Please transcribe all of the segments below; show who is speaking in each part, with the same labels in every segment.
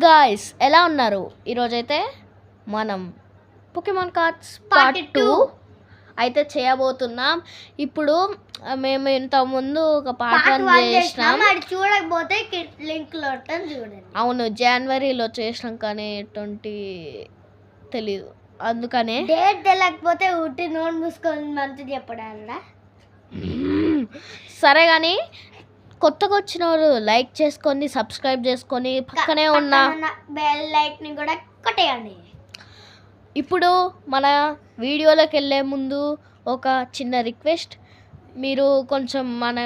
Speaker 1: Guys, ఎలా ఉన్నారు? ఈరోజైతే మనం పోకెమాన్ కార్డ్స్ పార్ట్ 2 అయితే చేయబోతున్నాం. ఇప్పుడు మేము ఇంతకుముందు ఒక పార్ట్ 1 చేసినాం,
Speaker 2: అది చూడకపోతే లింక్లో చూడండి.
Speaker 1: అవును, జనవరిలో చేసినాం కానీ 20 తెలీదు, అందుకనే
Speaker 2: డేట్ తెలియకపోతే ఉట్టి నోట్ మూసుకొని మంచి చెప్పడా.
Speaker 1: సరే కానీ కొత్తగా వచ్చిన వాళ్ళు లైక్ చేసుకొని సబ్స్క్రైబ్ చేసుకొని పక్కనే ఉన్న
Speaker 2: బెల్ లైక్ని కూడా కొట్టేయండి.
Speaker 1: ఇప్పుడు మన వీడియోలోకి వెళ్ళే ముందు ఒక చిన్న రిక్వెస్ట్, మీరు కొంచెం మన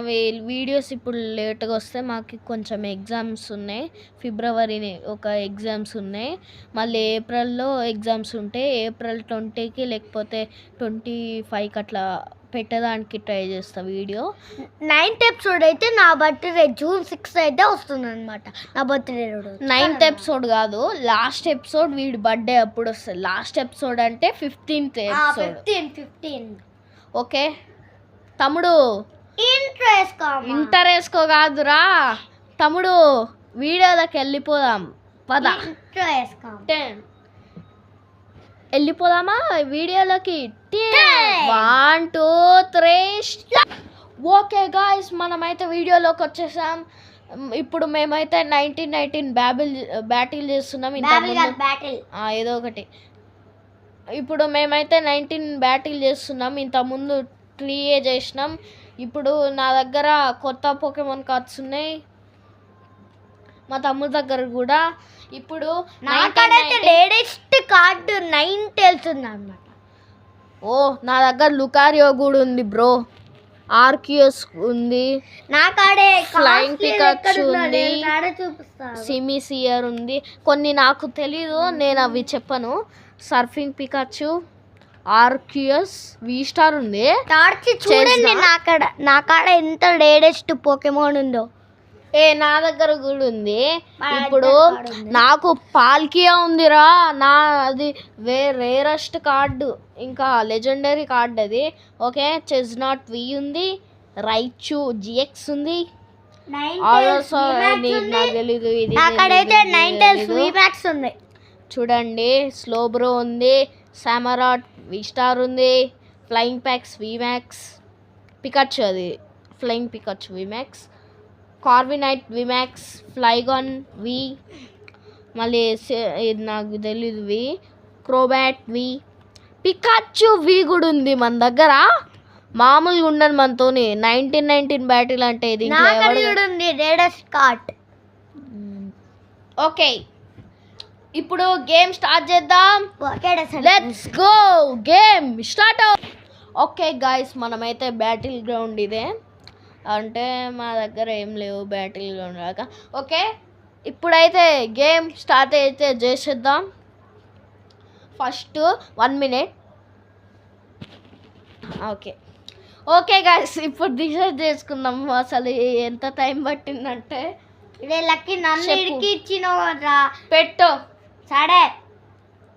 Speaker 1: వీడియోస్ ఇప్పుడు లేట్గా వస్తే మాకు కొంచెం ఎగ్జామ్స్ ఉన్నాయి. ఫిబ్రవరిని ఒక ఎగ్జామ్స్ ఉన్నాయి, మళ్ళీ ఏప్రిల్లో ఎగ్జామ్స్ ఉంటాయి. ఏప్రిల్ 20కి లేకపోతే 25కి అట్లా పెట్టడానికి ట్రై చేస్తా వీడియో.
Speaker 2: 9th ఎపిసోడ్ అయితే నా బర్త్డే June 6 అయితే వస్తుంది అనమాట. నా బర్త్డే
Speaker 1: 9th ఎపిసోడ్ కాదు, లాస్ట్ ఎపిసోడ్ వీడి బర్త్డే అప్పుడు వస్తుంది. లాస్ట్ ఎపిసోడ్ అంటే 15th ఎపిసోడ్.
Speaker 2: 15.
Speaker 1: ఓకే తమ్ముడు,
Speaker 2: ఇంటర్
Speaker 1: వేసుకో కాదురా తమ్ముడు, వీడియోలోకి వెళ్ళిపోదాం పద. వెళ్ళిపోదామా వీడియోలోకి? 1 2 3. ఓకే గాయ్స్, మనమైతే వీడియోలోకి వచ్చేసాం. ఇప్పుడు మేమైతే 1919 బ్యాటిల్ చేస్తున్నాం. ఏదో ఒకటి. ఇప్పుడు మేమైతే 19 బ్యాటిల్ చేస్తున్నాం. ఇంతకుముందు 3 చేసినాం. ఇప్పుడు నా దగ్గర కొత్త పోకెమాన్ కార్డ్స్ ఉన్నాయి, మా తమ్ముడు దగ్గర కూడా. ఇప్పుడు
Speaker 2: లేటెస్ట్ కార్డు 9 తెలుస్తుంది అనమాట.
Speaker 1: ఓ, నా దగ్గర లుకారియో కూడా ఉంది బ్రో, ఆర్కియోస్ ఉంది,
Speaker 2: నా కాడే
Speaker 1: ఫ్లయింగ్ పికాచు ఉంది, సిమిసియర్ ఉంది. కొన్ని నాకు తెలీదు, నేను అవి చెప్పను. సర్ఫింగ్ పికాచు, ఆర్కియోస్, వి స్టార్ ఉంది.
Speaker 2: చూడండి నా కాడ ఎంత లేటెస్ట్ పోకెమాన్ ఉందో.
Speaker 1: నా దగ్గర కూడా ఉంది. ఇప్పుడు నాకు పాల్కియా ఉందిరా, అది రేరెస్ట్ కార్డు, ఇంకా లెజెండరీ కార్డు అది. ఓకే, చెజ్నాట్ వి ఉంది, రైచు జిఎక్స్ ఉంది. నాకు తెలీదు ఇది. చూడండి, స్లోబ్రో ఉంది, సామరాట్, వి స్టార్ ఉంది, ఫ్లయింగ్ ప్యాక్స్ విమాక్స్, పికాచు అది ఫ్లయింగ్ పికాచు విమాక్స్, కార్వినైట్ విమాక్స్, ఫ్లైగాన్ వి, మళ్ళీ ఇది నాకు తెలీదు వి, క్రోబాట్ వి, పికాచు వి కూడా ఉంది మన దగ్గర. మామూలుగా ఉండదు మనతో. 1919 బ్యాటిల్ అంటే ఇది. ఓకే, ఇప్పుడు గేమ్ స్టార్ట్ చేద్దాం. Let's go, game start. Okay guys, మనమైతే బ్యాటిల్ గ్రౌండ్ ఇదే, అంటే మా దగ్గర ఏం లేవు బ్యాటిల్ గ్రౌండ్ లాగా. ఓకే, ఇప్పుడైతే గేమ్ స్టార్ట్ అయితే చేసేద్దాం. First 1 minute. ఓకే గాయస్, ఇప్పుడు డిసైడ్ చేసుకుందాం అసలు ఎంత టైం పట్టిందంటే.
Speaker 2: ఇదే లక్కీ నన్ను ఇచ్చిన
Speaker 1: పెట్టు.
Speaker 2: సరే,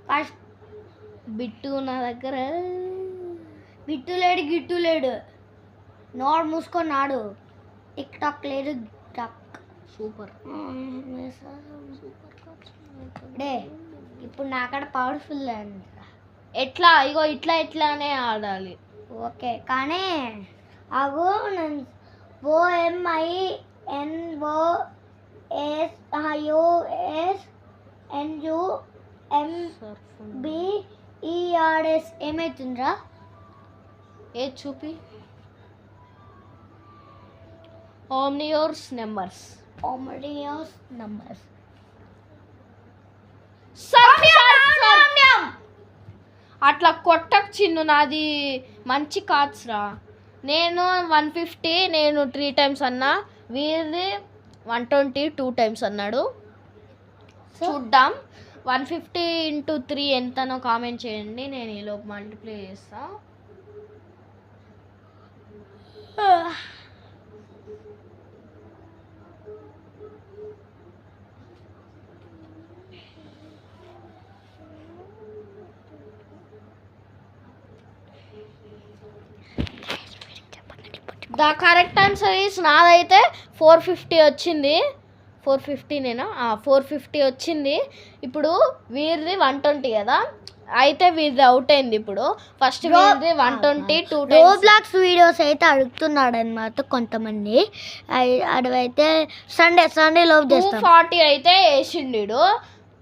Speaker 2: ఫస్ట్
Speaker 1: బిట్టు నా దగ్గర.
Speaker 2: గిట్టు లేడు, నోడు మూసుకొన్నాడు. టిక్ టాక్ లేదు, టాక్
Speaker 1: సూపర్.
Speaker 2: ఇప్పుడు నాకడ పవర్ఫుల్
Speaker 1: ఎట్లా? ఇగో ఇట్లానే ఆడాలి.
Speaker 2: ఓకే, కానీ అగో OMINOSNUMBERS ఏమైతుందిరా?
Speaker 1: చూపి. Omniors numbers. అట్లా కొట్టకు చిన్ను, నాది మంచి కార్డ్స్ రా. నేను 150, నేను 3 times అన్నా, వీరిది 120 2 times అన్నాడు. చూద్దాం 150 × 3 ఎంతనో కామెంట్ చేయండి, నేను ఈలోపు మల్టిప్లై చేస్తా. ద కరెక్ట్ ఆన్సర్ ఈస్, నాదైతే 450 వచ్చింది. 450నేనా 450 వచ్చింది. ఇప్పుడు వీరిది 120 కదా, అయితే వీరిది అవుట్ అయింది. ఇప్పుడు ఫస్ట్ వీరిది 120 2
Speaker 2: రోబ్లాక్స్ వీడియోస్ అయితే అడుగుతున్నాడు అనమాట కొంతమంది. అడవైతే సండే లోపు చేస్తాం.
Speaker 1: 240 అయితే వేసిండు.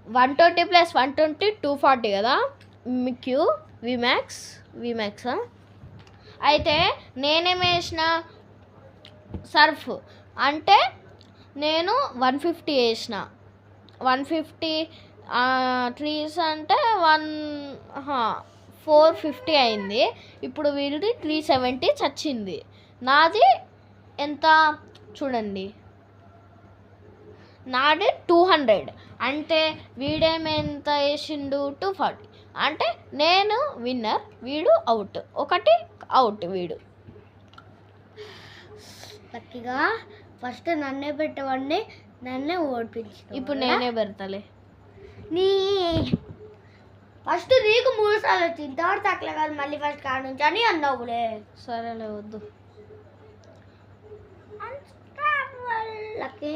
Speaker 1: 120 + 120 240 కదా. క్యూ విమాక్స్ అయితే నేనేం వేసిన సర్ఫ్ అంటే నేను 150 వేసిన. 150 ట్రీస్ అంటే 450 అయింది. ఇప్పుడు వీడిది 370 చచ్చింది. నాది ఎంత చూడండి, నాది 200. అంటే వీడేమెంత వేసిండు 240. అంటే నేను విన్నర్, వీడు అవుట్. ఒకటి అవుట్ వీడు.
Speaker 2: లక్కీగా ఫస్ట్ నన్నే పెట్టేవాడిని, నన్నే ఓడిపించి.
Speaker 1: ఇప్పుడు నేనే పెడతలే.
Speaker 2: నీ ఫస్ట్ నీకు 3 సార్లు వచ్చింది, థర్డ్ తక్కువ కాదు, మళ్ళీ ఫస్ట్ కాడ నుంచి అని అన్నావులే.
Speaker 1: సరేలే వద్దు.
Speaker 2: లక్కీ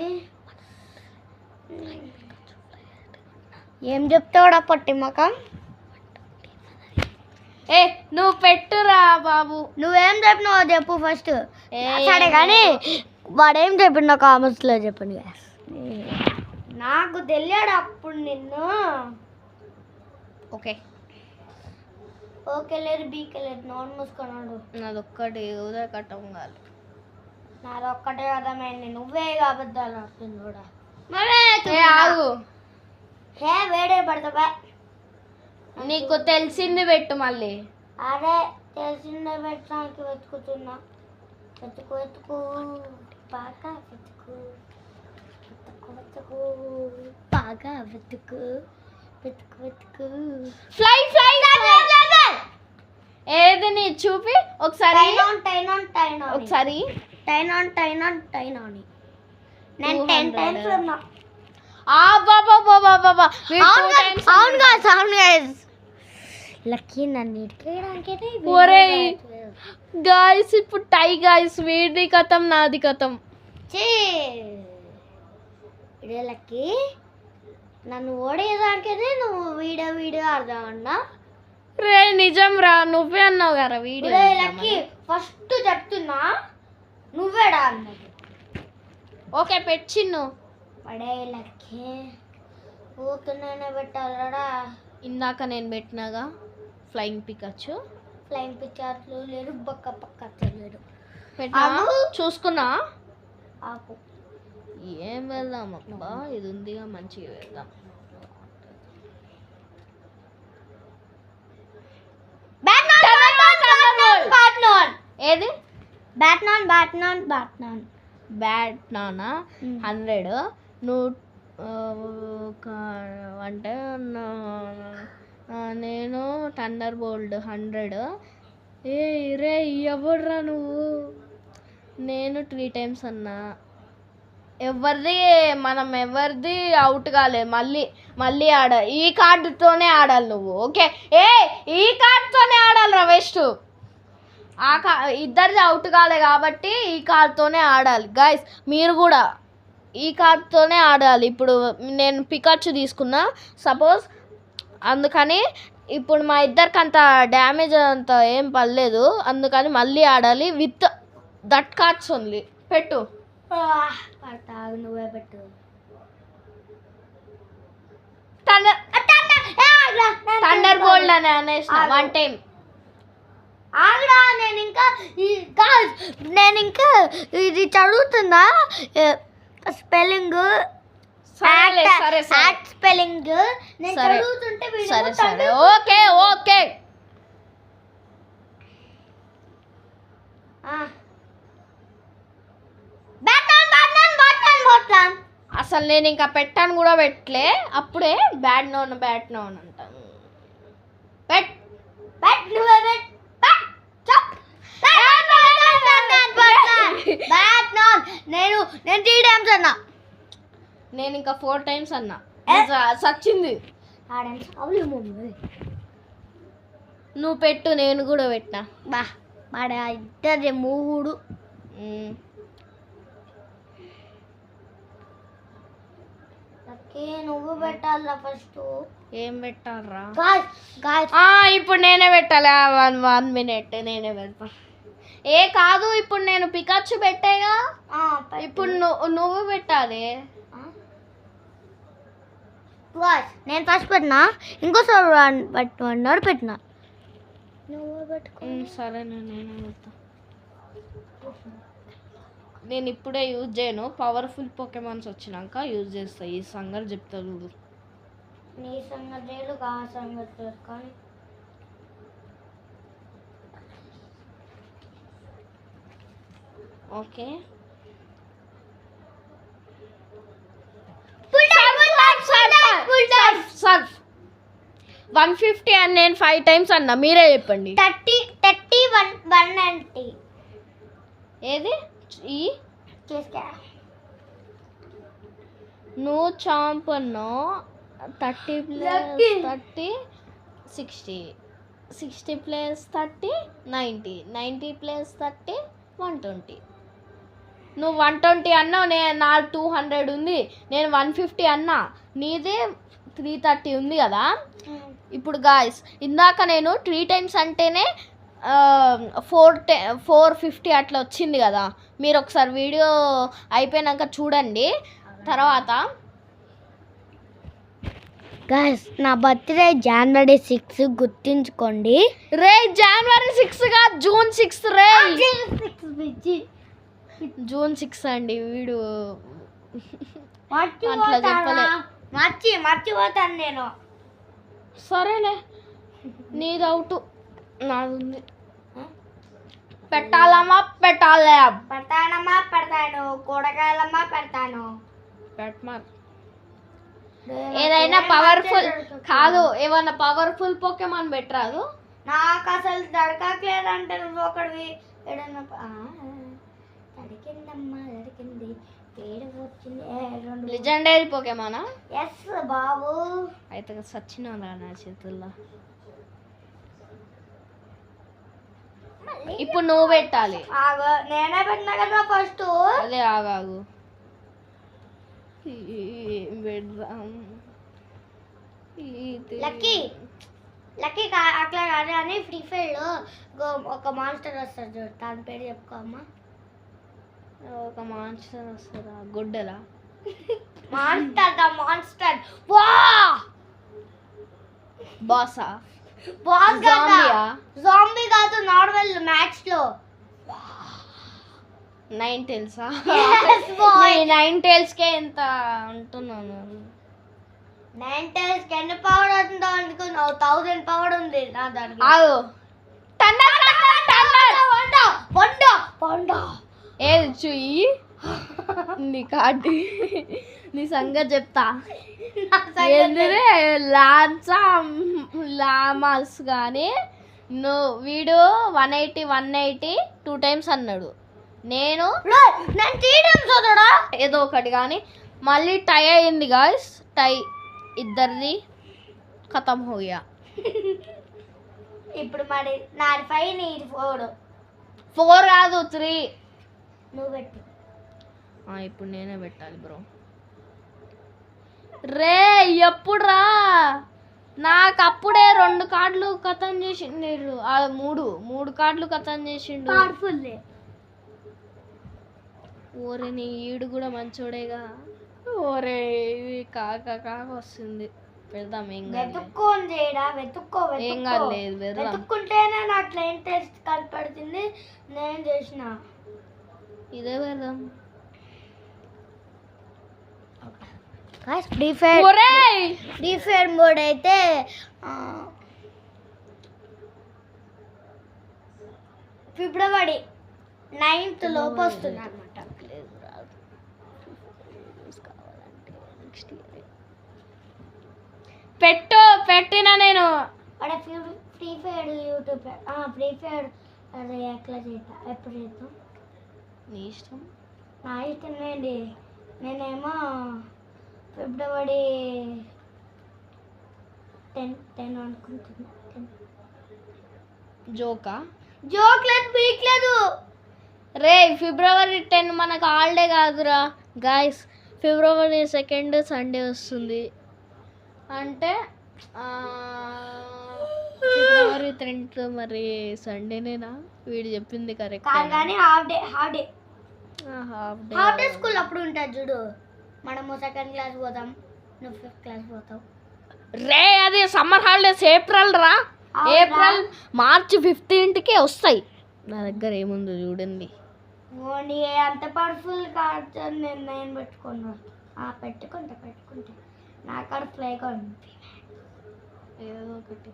Speaker 2: ఏం చెప్తావుడా పట్టి మాక?
Speaker 1: నువ్వు పెట్టురా బాబు.
Speaker 2: నువ్వేం చెప్పినావో చెప్పు ఫస్ట్. సరే కానీ వాడేం చెప్పిండు కామెంట్స్లో చెప్పండి. నాకు తెలియడు అప్పుడు నిన్ను. ఓకే లేదు బీకే లేదు, నోన్ మూసుకున్నాడు.
Speaker 1: నాదొక్కటి ఉదయ కట్టం కాదు.
Speaker 2: నాదొక్కటే అర్థమైంది, నువ్వే అబద్ధాలు ఆడుతుంది కూడా.
Speaker 1: ఆగు,
Speaker 2: వేడే పడతా.
Speaker 1: నీకు తెలిసింది పెట్టు మళ్ళీ.
Speaker 2: అరే తెలిసిందే పెట్టడానికి వెతుకుతున్నా. వెతుకు బాగా వెతుకు బాగా వెతుకు.
Speaker 1: ఫ్లై ఏది నీ చూపి ఒకసారి. ఒకసారి
Speaker 2: నేను 10 times ఉన్నా. లక్కీ నన్ను
Speaker 1: గాయస్ ఇప్పుడు టై గాయస్. వీడి కథం నాది కథం.
Speaker 2: లక్కీ నన్ను ఓడేదానికైతే నువ్వు వీడియో ఆడదామన్నా.
Speaker 1: రే నిజం రా, నువ్వే అన్నావు కదా వీడియో.
Speaker 2: లక్కీ ఫస్ట్ చెప్తున్నా, నువ్వేడా అన్నది.
Speaker 1: ఓకే పెట్టిన్ను.
Speaker 2: పడే లక్కీ ఊకనే పెట్టాలడా.
Speaker 1: ఇందాక నేను పెట్టినాగా ఫ్లయింగ్ పికాచు
Speaker 2: లేడు, పక్క లేడు.
Speaker 1: చూసుకున్నా.
Speaker 2: ఆపు
Speaker 1: ఏం వెళ్దాం అబ్బా, ఇది ఉందిగా మంచిగా వెళ్దాం. ఏది బ్యాట్నానా 100. నువ్వు అంటే నేను థండర్ బోల్ట్ 100. రే ఎవడ్రా నువ్వు? నేను 3 times అన్నా. మనం ఎవరిది అవుట్ కాలేదు. మళ్ళీ ఈ కార్డుతోనే ఆడాలి నువ్వు. ఓకే ఈ కార్డుతోనే ఆడాలి రా. వేస్ట్. ఇద్దరిది అవుట్ కాలే కాబట్టి ఈ కార్డుతోనే ఆడాలి. గైస్ మీరు కూడా ఈ కార్డుతోనే ఆడాలి. ఇప్పుడు నేను పికాచు తీసుకున్నా సపోజ్, అందుకని ఇప్పుడు మా ఇద్దరికి అంత డ్యామేజ్ అంత ఏం పడలేదు. అందుకని మళ్ళీ ఆడాలి విత్ దట్ కార్డ్స్ ఓన్లీ. పెట్టు.
Speaker 2: నువ్వే పెట్టు.
Speaker 1: థండర్ బోల్ట్ అని అనేసిన 1 time.
Speaker 2: ఆగడా నేను ఇంకా ఇది చదువుతున్నా స్పెల్లింగ్ స్పెల్లింగ్ నేను చదువుతుంటే
Speaker 1: సరే ఓకే అసలు నేను ఇంకా పెట్టాను కూడా పెట్టలే. అప్పుడే బ్యాట్ నోన్ అంటాను.
Speaker 2: నేను 3 times అన్నా.
Speaker 1: నేను ఇంకా 4 times అన్నా. సచ్చింది. నువ్వు పెట్టు, నేను కూడా పెట్టినా.
Speaker 2: ఇద్దరు 3. నువ్వు పెట్టాలా ఫస్ట్.
Speaker 1: ఏం పెట్టాలరా?
Speaker 2: ఇప్పుడు
Speaker 1: నేనే పెట్టాలి. 1 minute నేనే పెడతా. కాదు, ఇప్పుడు నేను పికాచు పెట్టేగా. ఇప్పుడు నువ్వు పెట్టాలి.
Speaker 2: నేను ఫస్ట్ పెట్టినా, ఇంకోసారి 1 hour పెట్టినా. నువ్వు పెట్టుకో.
Speaker 1: సరే, నేనే పెడతా. నేను ఇప్పుడే యూజ్ చేయను, పవర్ఫుల్ పోకెమాన్స్ వచ్చినాక యూజ్ చేస్తా. ఈ సంగతి చెప్తా చూడు.
Speaker 2: నీ సంగతి ఆ సంగతి కానీ
Speaker 1: ఓకే. 150 అని నేను 5 times అన్నా, మీరే చెప్పండి.
Speaker 2: 30 190.
Speaker 1: ఏది నువ్వు చాంప్ అన్నా. 30 + 30 60, 60 + 30 90, 90 + 30 120. నువ్వు 120 అన్నావు, నా 200 ఉంది. నేను 150 అన్నా, నీదే 330 ఉంది కదా. ఇప్పుడు గాయస్, ఇందాక నేను 3 times అంటేనే 450 అట్లా వచ్చింది కదా. మీరు ఒకసారి వీడియో అయిపోయినాక చూడండి. తర్వాత
Speaker 2: గాయస్, నా బర్త్డే January 6 గుర్తుంచుకోండి.
Speaker 1: January 6 కాదు, June 6 June 6 అండి. వీడు అట్లా చెప్పలే.
Speaker 2: మర్చిపోతాను నేను.
Speaker 1: సరేలే, నీ డౌట్ నాది ఉంది. పెట్టాలమ్మా
Speaker 2: పెడతాను కూరగాయలమ్మా పెడతాను.
Speaker 1: పెట్టమా. ఏదైనా పవర్ఫుల్ కాదు, ఏమన్నా పవర్ఫుల్ పోకెమాన్ పెట్టరాదు.
Speaker 2: నాకు అసలు దడకట్లేదంటే నువ్వు ఒకటివి. ఏడన్నా దడికిందమ్మా, దడికింది, పేరు వచ్చింది.
Speaker 1: లెజెండరీ పోకెమానా?
Speaker 2: ఎస్ బాబు.
Speaker 1: అయితే సచ్చినా నా చేతుల్లో. ఇప్పుడు నువ్వు పెట్టాలి.
Speaker 2: నేనే పెట్టినా కదా ఫస్ట్.
Speaker 1: అదే ఆగాగు.
Speaker 2: లక్కీ అట్లా కాదు అని ఫ్రీ ఫైర్ లో ఒక మాన్స్టర్ వస్తుంది చూడు, దాని పేరు చెప్పుకో అమ్మా.
Speaker 1: ఒక మాన్స్టర్ వస్తుందా? గుడ్డలా?
Speaker 2: మాన్స్టర్
Speaker 1: బాసా?
Speaker 2: జాంబీ కాదు, నార్మల్ మ్యాచ్ లో.
Speaker 1: 9 tails. 9 tails కే ఎంత అంటున్నాను.
Speaker 2: 9 tails కి ఎన్ని పవర్ ఉందో అనుకున్నావు? 1000 పవర్ ఉంది నా దానికి.
Speaker 1: ఏది చూయి నీ కార్డు, నీ సంగతి చెప్తా. లామాస్ కానీ వీడు 180 2 times అన్నాడు. నేను ఏదో ఒకటి కానీ మళ్ళీ టై అయింది గాయస్. టై ఇద్దరిది ఖతం హోయా.
Speaker 2: ఇప్పుడు మరి నాది 5 నీది
Speaker 1: 4 కాదు 3.
Speaker 2: నువ్వు పెట్టు.
Speaker 1: ఇప్పుడు నేనే పెట్టాలి బ్రో. ఎప్పుడు రా? నాకు అప్పుడే 2 కార్డులు ఖతం చేసిండు. 3 కార్డులు ఖతం చేసిండు. ఓరే, నీ ఈడు కూడా మంచోడేగా. ఓరే, ఇది కాక వస్తుంది. పెడదాం. ఏం కాలేదు,
Speaker 2: వెతుక్కుంటేనే నాకు లైన్ టెస్ట్ కనపడుతుంది. నేను చేసిన
Speaker 1: ఇదే పెడదాం.
Speaker 2: ఫ్రీ ఫైర్ మోడ్ అయితే February 9th లోపు వస్తుంది అనమాట.
Speaker 1: పెట్టినా నేను
Speaker 2: free fire YouTube free fire ఎట్లా చేస్తా, ఎప్పుడు చేద్దాం?
Speaker 1: నీ ఇష్టం.
Speaker 2: నా ఇష్టం ఏంటి? నేనేమో February 10 అనుకుంటున్నా. జోక్ లేదు, పీక్ లేదు.
Speaker 1: February 10 మనకు హాలిడే కాదురా గాయస్. ఫిబ్రవరి 2 సండే వస్తుంది అంటే ఫిబ్రవరి 10 మరి సండేనేనా? వీడు చెప్పింది కరెక్ట్.
Speaker 2: కానీ half day
Speaker 1: half day
Speaker 2: school అప్పుడు ఉంటుంది చూడు. మనము 2nd క్లాస్ పోతాం, నువ్వు 5th క్లాస్ పోతావు.
Speaker 1: రే అది సమ్మర్ హాలిడేస్ ఏప్రిల్ రా. ఏప్రిల్ మార్చి 15కి వస్తాయి. నా దగ్గర ఏముందో చూడండి.
Speaker 2: అంత పవర్ఫుల్ కార్డ్స్ నేను పెట్టుకున్నా. పెట్టుకుంటే నా కాడ ఫ్లై కార్డ్
Speaker 1: ఏదో ఒకటి.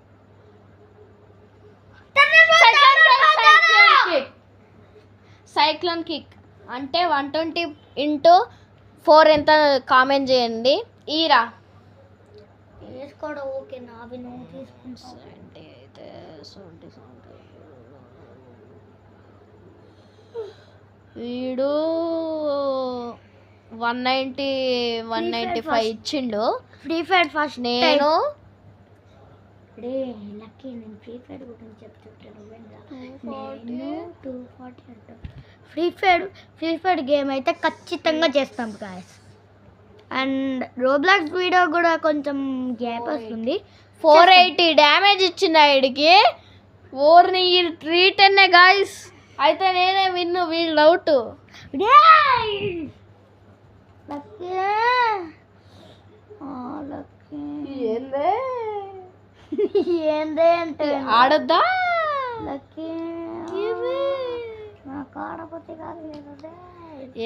Speaker 1: సైక్లోన్ కిక్ అంటే 120 × 4 ఎంత కామెంట్ చేయండి. ఈరా
Speaker 2: వేసుకోవడం ఓకే. నావి నువ్వు తీసుకుంటావు.
Speaker 1: వీడు 195 ఇచ్చిండు.
Speaker 2: ఫ్రీ ఫైర్ ఫస్ట్
Speaker 1: నేను
Speaker 2: లక్కీ. నేను ఫ్రీ ఫైర్ గురించి చెప్తుంటాను. 240 ఫ్రీ ఫైర్ గేమ్ అయితే ఖచ్చితంగా చేస్తాం గాయస్. అండ్ రోబ్లాక్స్ వీడియో కూడా కొంచెం గ్యాప్ వస్తుంది.
Speaker 1: 480 డ్యామేజ్ ఇచ్చింది వీడికి. ఓర్ని రీటెన్నే గాయస్. అయితే నేనే విన్ను, వీళ్ళు అవుట్.
Speaker 2: ఏందే అంటే
Speaker 1: ఆడొద్దా?
Speaker 2: నాకు ఆడపోతే కాదు.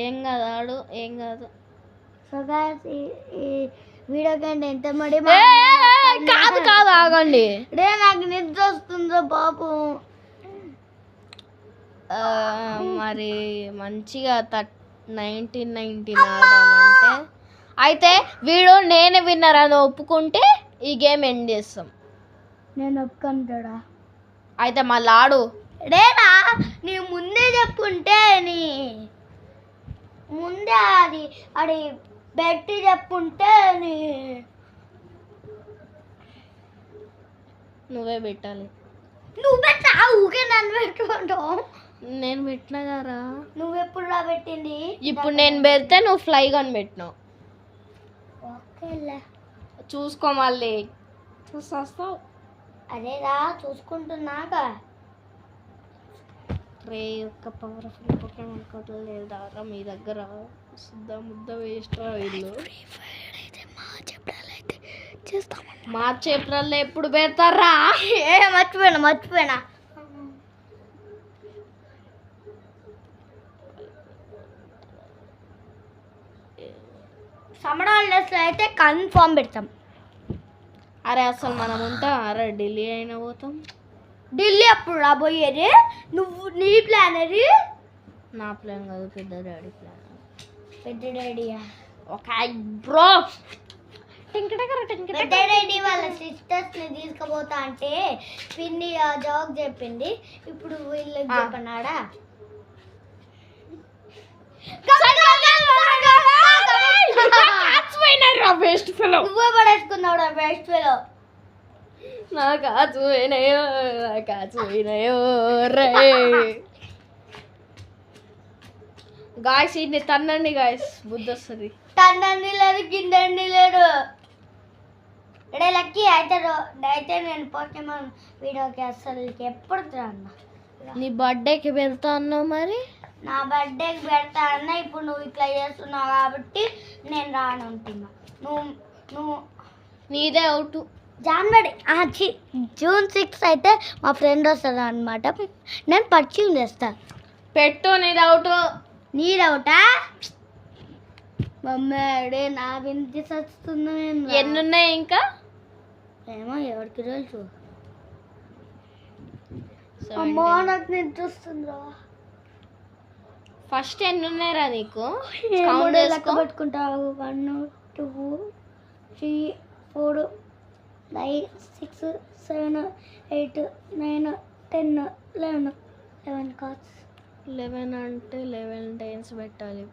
Speaker 1: ఏం కాదు, ఆడు, ఏం కాదు.
Speaker 2: సో గాయస్ ఈ వీడియో కంటే ఎంత మడి
Speaker 1: కాదు కాదు ఆగండి.
Speaker 2: నాకు నిద్ర వస్తుందో బాబు.
Speaker 1: మరి మంచిగా 1919 ఆడమంటే అయితే వీడు నేనే విన్నర్ అని ఒప్పుకుంటే ఈ గేమ్ ఎండ్ చేస్తాం.
Speaker 2: నేను ఒప్పుకుంటాడా?
Speaker 1: అయితే మళ్ళీ ఆడు.
Speaker 2: రేనా నీ ముందే చెప్పుంటే ముందే అది పెట్టి చెప్పుంటే
Speaker 1: నువ్వే పెట్టాలి.
Speaker 2: నువ్వు పెట్టా ఊకే నన్ను పెట్టుకుంటావు.
Speaker 1: నేను పెట్టినా కదా.
Speaker 2: నువ్వెప్పుడు రా పెట్టింది?
Speaker 1: ఇప్పుడు నేను పెడితే నువ్వు ఫ్లై గన్ పెట్టినావు.
Speaker 2: ఓకేలే
Speaker 1: చూసుకో, మళ్ళీ చూస్తావు.
Speaker 2: అదేరా చూసుకుంటున్నాగా.
Speaker 1: రే యొక్క పవర్ఫుల్ పోకేమాన్ కార్డులు లేదా మీ దగ్గర? ముద్ద వేస్ట్ రా వీళ్ళు. మార్చ్ ఏప్రిల్ ఎప్పుడు పెడతారా?
Speaker 2: మర్చిపోయినా సమ్మర్ హాలిడేస్లో అయితే కన్ఫామ్ పెడతాం.
Speaker 1: అరే అసలు మనం ఉంటాం. అరే ఢిల్లీ అయినా పోతాం.
Speaker 2: ఢిల్లీ అప్పుడు రాబోయేది. నువ్వు నీ ప్లాన్ అది.
Speaker 1: నా ప్లాన్ కాదు, పెద్ద డాడీ ప్లాన్.
Speaker 2: పెద్ద డాడీయా?
Speaker 1: Okay bro.
Speaker 2: పెద్ద డాడీ వాళ్ళ సిస్టర్స్ని తీసుకుపోతా అంటే పిన్ని ఆ జాబ్ చెప్పింది. ఇప్పుడు వీళ్ళకి చెప్పన్నాడా? నువ్వే పడేసుకున్నావు బెస్ట్ ఫెలో.
Speaker 1: నా కాచు పోయినాయో, నా కాచు పోయినాయో రే. గాయస్ ఇది తన్నండి గాయస్, బుద్ధి వస్తుంది.
Speaker 2: తన్నండి లేదు, కిందండి లేదు. ఇడే లక్కీ అయితే నేను పోకేమాన్ వీడియోకి అసలు ఎప్పుడు అన్నా.
Speaker 1: నీ బర్త్డేకి వెళ్తా అన్నావు మరి.
Speaker 2: నా బర్త్డేకి పెడతా అన్న. ఇప్పుడు నువ్వు ఇట్లా చేస్తున్నావు కాబట్టి నేను రానంటున్నా. నువ్వు
Speaker 1: నీదే అవుట్.
Speaker 2: జనవరి జూన్ 6 అయితే మా ఫ్రెండ్ వస్తుంది అనమాట. నేను పర్చేజ్ చేస్తా.
Speaker 1: పెట్టు, నీది అవుట్.
Speaker 2: నీదవుటా? మమ్మీ నా వింటి వస్తున్నా.
Speaker 1: ఎన్ని ఉన్నాయి ఇంకా?
Speaker 2: ఏమో ఎవరికి తెలుసు. అమ్మో నాకు నిద్ర వస్తుందిరా.
Speaker 1: ఫస్ట్ ఎన్ని ఉన్నాయిరా నీకు?
Speaker 2: లెక్క పెట్టుకుంటావు. 1 2 3 4 5 6 7 8 9 10 11 కార్డ్స్.
Speaker 1: 11 అంటే 11 టైమ్స్ పెట్టాలి.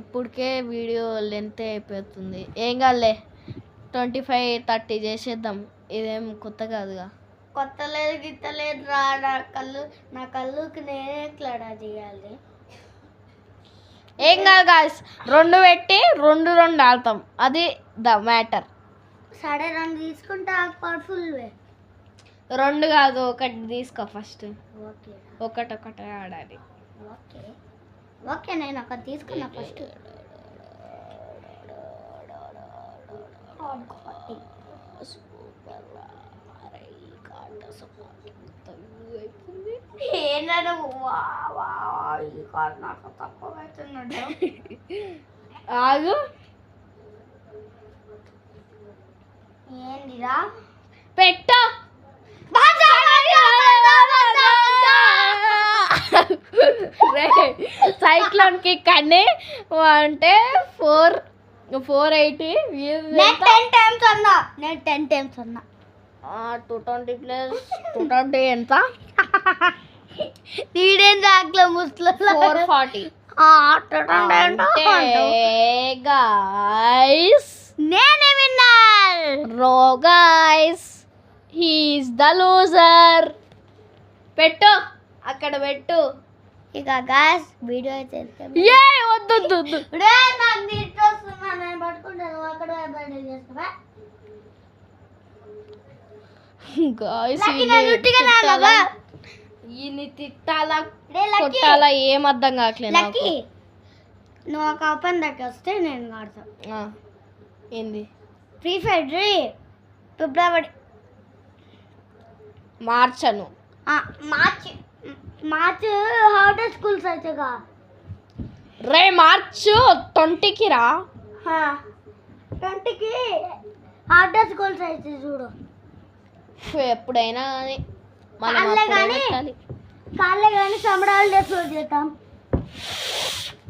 Speaker 1: ఇప్పటికే వీడియో లెంత్ అయిపోతుంది. ఏం కాదులే, 25-30 చేసేద్దాం. ఇదేం కొత్త కాదుగా.
Speaker 2: కొత్త లేదు గిత్త లేదు రా. నా కళ్ళుకి నేనే ఎట్లాడా చేయాలి.
Speaker 1: ఏం కాదు గాయస్, 2 పెట్టి 2 ఆడతాం, అది ద మ్యాటర్.
Speaker 2: సరే 2 తీసుకుంటా పవర్ఫుల్
Speaker 1: 2 కాదు, 1 తీసుకో ఫస్ట్.
Speaker 2: ఓకే
Speaker 1: ఒకటే ఆడాలి.
Speaker 2: ఓకే ఓకే నేను ఒకటి తీసుకున్నా ఫస్ట్.
Speaker 1: ఆగు,
Speaker 2: ఏందిరా
Speaker 1: పెట్టు. సైక్లోన్ కిక్ అని అంటే 480.
Speaker 2: నేను 10 టైమ్స్ అన్నా
Speaker 1: 220 ప్లస్ 220 ఎంత?
Speaker 2: వీడేం దాంట్లో ముస్లిం
Speaker 1: 440. గాయస్
Speaker 2: నేనే విన్నర్.
Speaker 1: రో గాయస్, హీస్ ద లూజర్. పెట్టు, అక్కడ పెట్టు.
Speaker 2: ఇక గాయస్ వీడియో అయితే
Speaker 1: ఏ వద్దు.
Speaker 2: నాకు నీట్ వస్తున్నా, నేను పట్టుకుంటాను. అక్కడ బయట చేస్తావా
Speaker 1: గాయస్? ఈయన్ని తిట్టాలా కొట్టాలా ఏం అర్థం కావట్లేదు నాకు.
Speaker 2: లక్కీ నువ్వు ఒక ఓపెన్ దగ్గర వస్తే నేను ఆడతా.
Speaker 1: ఏంది?
Speaker 2: ఫ్రీ ఫైర్ ఫిబ్రవరి
Speaker 1: మార్చను.
Speaker 2: మార్చ్ హార్డ్ స్కూల్స్ అయితేగా
Speaker 1: రే, మార్చ్ 20కి రా.
Speaker 2: 20కి హార్డ్ స్కూల్స్ అయితే చూడు.
Speaker 1: ఎప్పుడైనా కానీ
Speaker 2: కాళ్ళే కానీ సమ్మర్ హాలిడేస్ చేద్దాం.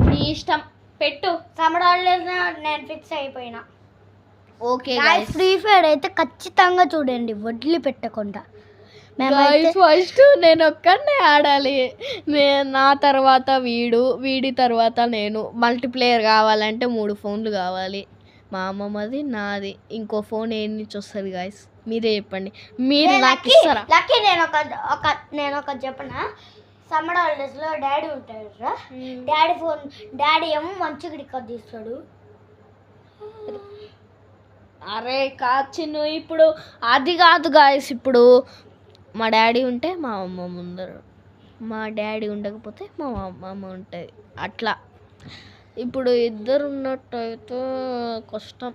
Speaker 1: నీ ఇష్టం, పెట్టు.
Speaker 2: సమ్మర్ హాలిడేస్ నేను ఫిక్స్ అయిపోయినా.
Speaker 1: ఓకే
Speaker 2: ఫ్రీ ఫైర్ అయితే ఖచ్చితంగా చూడండి, వదిలిపెట్టకుండా.
Speaker 1: ఫస్ట్ నేను ఒక్కనే ఆడాలి. నా తర్వాత వీడి తర్వాత నేను. మల్టీప్లేయర్ కావాలంటే 3 ఫోన్లు కావాలి. మా అమ్మమ్మది, నాది, ఇంకో ఫోన్ ఏం నుంచి వస్తుంది గాయస్? మీరే చెప్పండి. మీరు నాకు ఇస్తారా?
Speaker 2: లక్కీ నేను ఒక చెప్పనా, సమ్మర్ హాలిడేస్లో డాడీ ఉంటాడు రా. డాడీ ఏమో మంచిగా రికార్డ్ తీస్తాడు.
Speaker 1: అరే చిన్ను, ఇప్పుడు అది కాదు గాయస్. ఇప్పుడు మా డాడీ ఉంటే మా అమ్మమ్మ ఉండరు, మా డాడీ ఉండకపోతే మా అమ్మమ్మ ఉంటుంది. అట్లా ఇప్పుడు ఇద్దరు ఉన్నట్టయితే కష్టం.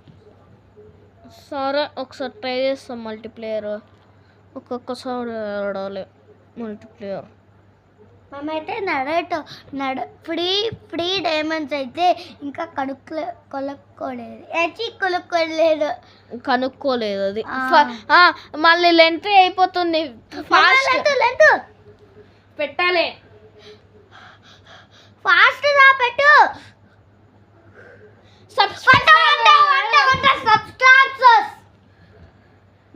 Speaker 1: సరే ఒకసారి ట్రై చేస్తాం మల్టీప్లేయర్. ఒక్కొక్కసారి ఆడాలి మల్టీప్లేయర్.
Speaker 2: మేమైతే ఫ్రీ డైమండ్స్ అయితే ఇంకా
Speaker 1: కనుక్కోలేదు అది. మళ్ళీ లెంత్ అయిపోతుంది.
Speaker 2: లెంత్
Speaker 1: పెట్టాలి,
Speaker 2: ఫాస్ట్ రా పెట్టు.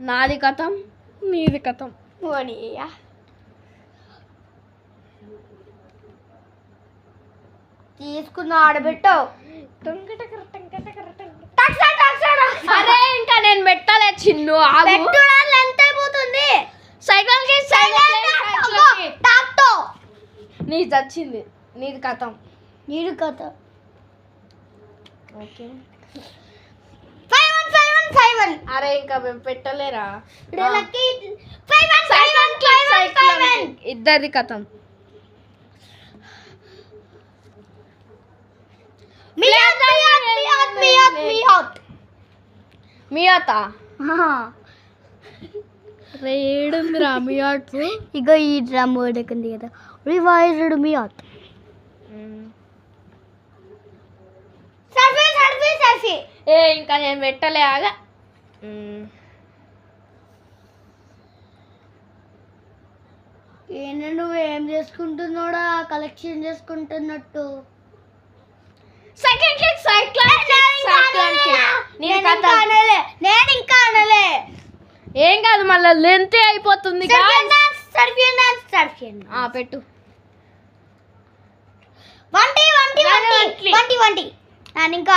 Speaker 1: నాది కథం, నీది కథం.
Speaker 2: తీసుకున్న ఆడబెట్టు.
Speaker 1: అరే ఇంకా నేను పెట్టాలి చిన్ను,
Speaker 2: ఎంత అయిపోతుంది?
Speaker 1: సైకిల్ నీది వచ్చింది, నీది కథం.
Speaker 2: నీరు కథ.
Speaker 1: ఓకే
Speaker 2: 5-1.
Speaker 1: అరే ఇంకా పెట్టలేరా? ఇద్దరిది కథం. మియాత రేడుందిరా మియాట్.
Speaker 2: ఇగో ఈ డ్రమ్ ఉడకండి కదా, రివైజ్డ్ మియాట్.
Speaker 1: ఇంకా నేను పెట్టలే. ఆగా
Speaker 2: ఏంటంటే నువ్వేం చేసుకుంటున్నాడా? కలెక్షన్ చేసుకుంటున్నట్టు. నేను ఇంకా అనలే.
Speaker 1: ఏం కాదు, మళ్ళీ లెంత్ అయిపోతుంది. పెట్టు.
Speaker 2: నేను ఇంకా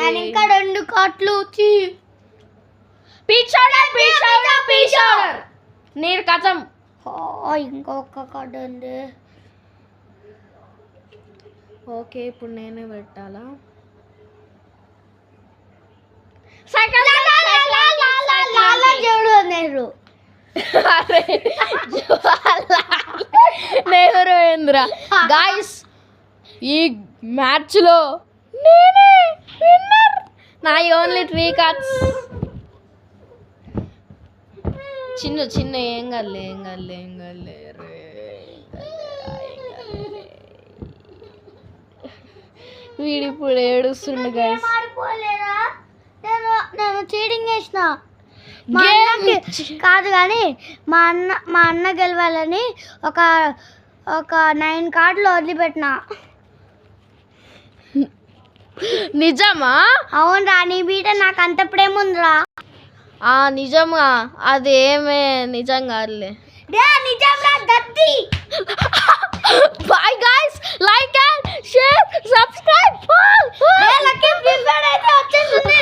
Speaker 2: నేను ఇంకా 2 కార్ట్లు
Speaker 1: నీరు కథం.
Speaker 2: ఇంకొక కార్డు ఉంది.
Speaker 1: ఓకే ఇప్పుడు నేనే పెట్టాలా?
Speaker 2: చూడు నెహ్రూ
Speaker 1: అరే నెహ్రూవేంద్ర గాయస్, ఈ మ్యాచ్లో నేనే విన్నర్. నా ఓన్లీ 3 కార్డ్స్. చిన్న చిన్న ఏం కల్లే వీడిప్పుడు ఏడుస్తుండు గైస్.
Speaker 2: నేను చీటింగ్ చేసిన మా అన్నకి కాదు కానీ మా అన్న గెలవాలని ఒక 9 కార్డులు వదిలిపెట్టిన.
Speaker 1: నిజమా?
Speaker 2: అవునరా, నీ బీట నాకు అంత ప్రేమ ఉందిరా.
Speaker 1: నిజంగా అది ఏమే నిజం కాదులే.
Speaker 2: నిజంగా దత్తి.
Speaker 1: Bye guys, like and share, subscribe.
Speaker 2: Lucky free fire అయితే వచ్చేసింది.